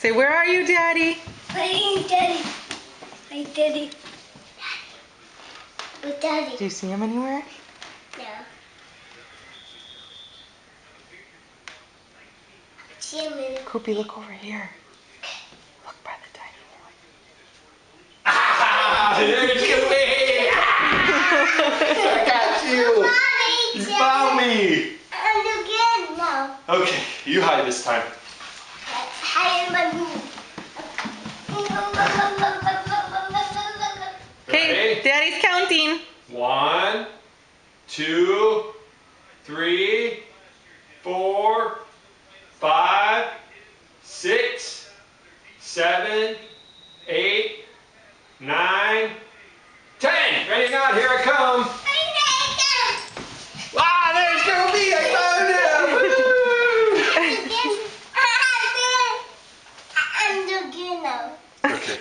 Say, where are you, Daddy? Hey, Daddy. Hey, Daddy. With Daddy. Do you see him anywhere? No. See him in. Koopy, look over here. Look by the dining room. Ah, there's Koopy! I got you! Mommy, You found me! I'm again now. Okay, you hide this time. Hide in my room. Okay, Daddy's counting. 1, 2, 3, 4, 5, 6, 7, 8, 9, 10. Ready or not, here I come. Ah, there's Koopy! I found him! Woo! I'm again now. Okay.